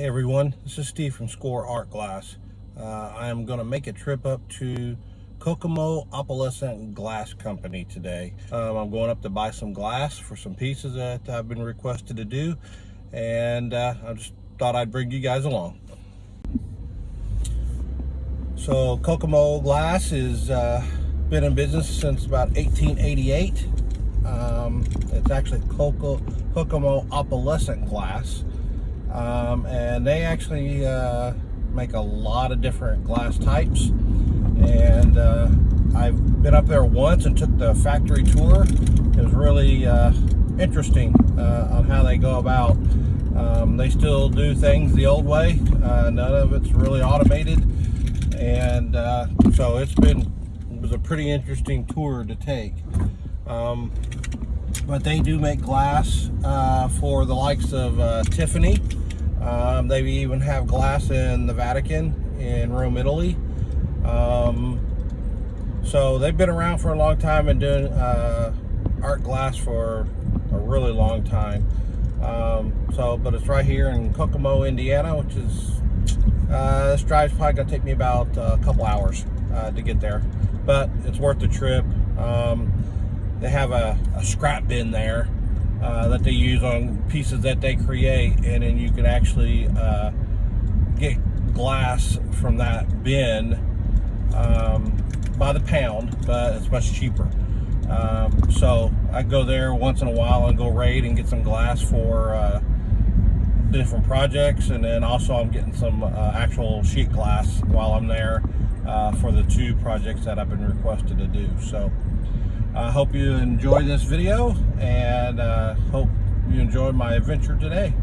Hi everyone, this is Steve from SCOARTGLASS. I am going to make a trip up to Kokomo Opalescent Glass Company today. I'm going up to buy some glass for some pieces that I've been requested to do, and I just thought I'd bring you guys along. So Kokomo Glass has been in business since about 1888. It's actually Kokomo Opalescent Glass. And they actually make a lot of different glass types, and I've been up there once and took the factory tour. It was really interesting on how they go about. They still do things the old way. None of it's really automated, and so it was a pretty interesting tour to take. But they do make glass for the likes of Tiffany. They even have glass in the Vatican in Rome, Italy. So they've been around for a long time and doing art glass for a really long time. But it's right here in Kokomo, Indiana, which is, this drive's probably gonna take me about a couple hours to get there, but it's worth the trip. They have a scrap bin there that they use on pieces that they create, and then you can actually get glass from that bin by the pound, but it's much cheaper. So I go there once in a while and go raid and get some glass for different projects, and then also I'm getting some actual sheet glass while I'm there for the two projects that I've been requested to do. So I hope you enjoy this video, and hope you enjoyed my adventure today.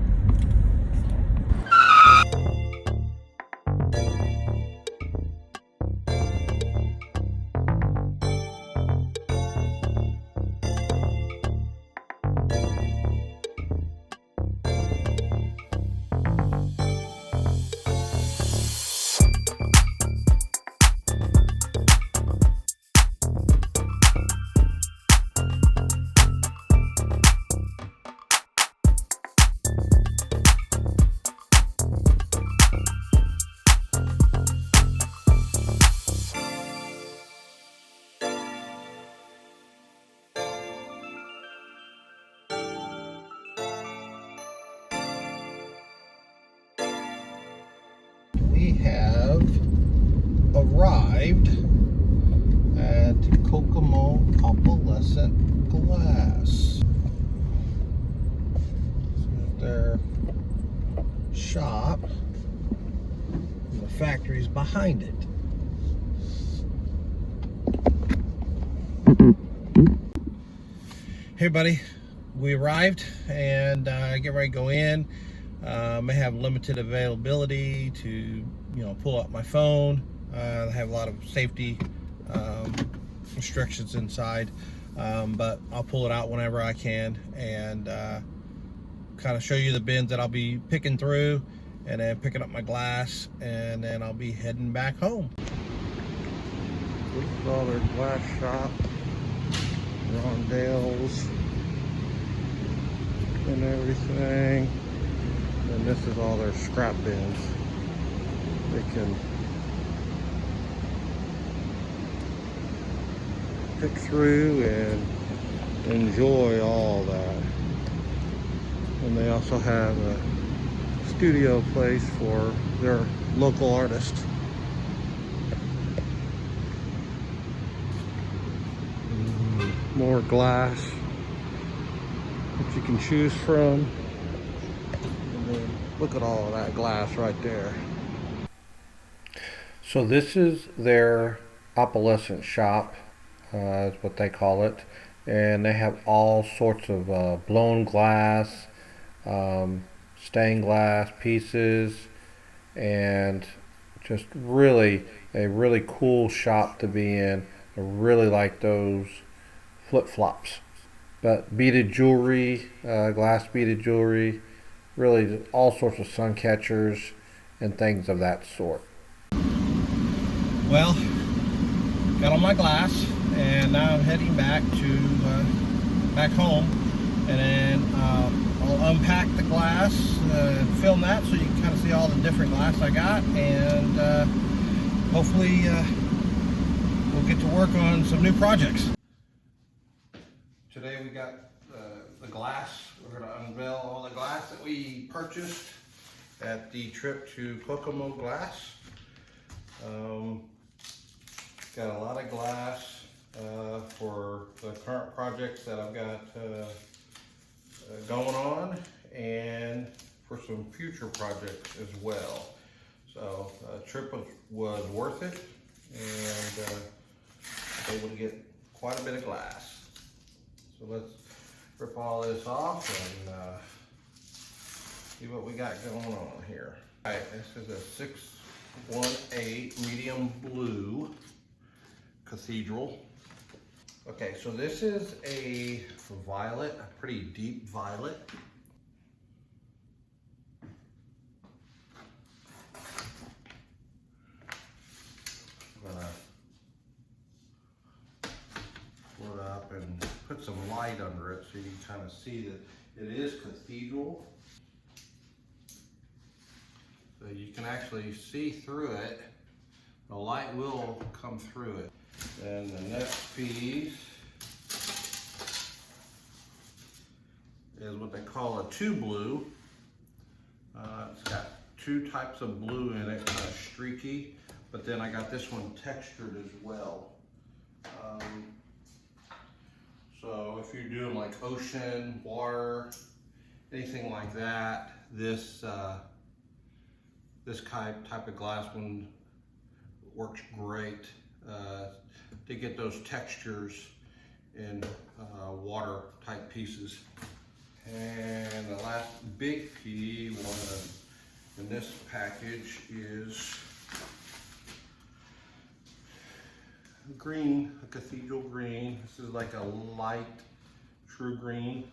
We have arrived at Kokomo Opalescent Glass. This is their shop, and the factory's behind it. Hey buddy, we arrived, and get ready to go in. I have limited availability to, pull up my phone. I have a lot of safety restrictions inside, but I'll pull it out whenever I can, and kind of show you the bins that I'll be picking through, and then picking up my glass, and then I'll be heading back home. This is all their glass shop, rondelles and everything. And this is all their scrap bins. They can pick through and enjoy all that. And they also have a studio place for their local artists. More glass that you can choose from. Look at all of that glass right there. So this is their opalescent shop, is what they call it. And they have all sorts of blown glass, stained glass pieces, and just really a really cool shop to be in. I really like those flip-flops. But beaded jewelry, glass beaded jewelry, really all sorts of sun catchers and things of that sort. Well, got all my glass, and now I'm heading back home, and then all we'll unpack the glass and film that so you can kind of see all the different glass I got, and hopefully we'll get to work on some new projects. Today we got the glass. We're going to unveil all the glass that we purchased at the trip to Kokomo Glass. Got a lot of glass for the current projects that I've got going on, and for some future projects as well. So the trip was worth it, and I was able to get quite a bit of glass. So let's rip all this off and see what we got going on here. All right, this is a 618 medium blue cathedral. Okay, so this is a violet, a pretty deep violet. I'm gonna pull it up and put some light under it so you can kind of see that it is cathedral. So you can actually see through it. The light will come through it. Then the next piece is what they call a two blue. It's got two types of blue in it, kind of streaky, but then I got this one textured as well. So if you're doing like ocean, water, anything like that, this type of glass one works great to get those textures in water type pieces. And the last big key one in this package is green, a cathedral green. This is like a light true green.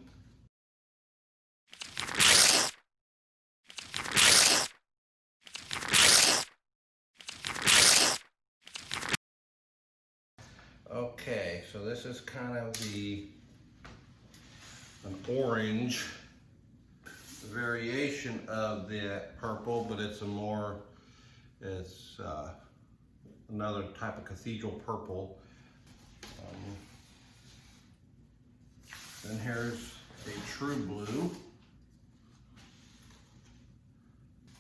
Okay, so this is kind of an orange variation of the purple, but it's another type of cathedral purple. Then here's a true blue.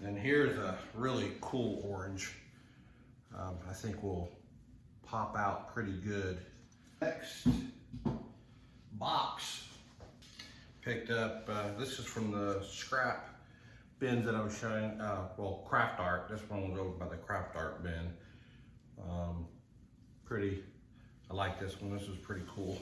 And here's a really cool orange. I think will pop out pretty good. Next box. Picked up, this is from the scrap bins that I was showing, well, craft art. This one was over by the craft art bin. I like this one. This is pretty cool.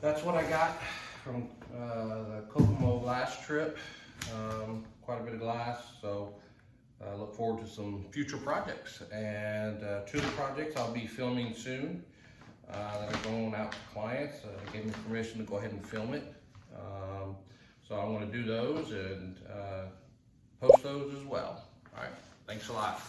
That's what I got from the Kokomo glass trip. Quite a bit of glass, so I look forward to some future projects. And two of the projects I'll be filming soon that are going out to clients. They gave me permission to go ahead and film it. So I want to do those and post those as well. All right, thanks a lot.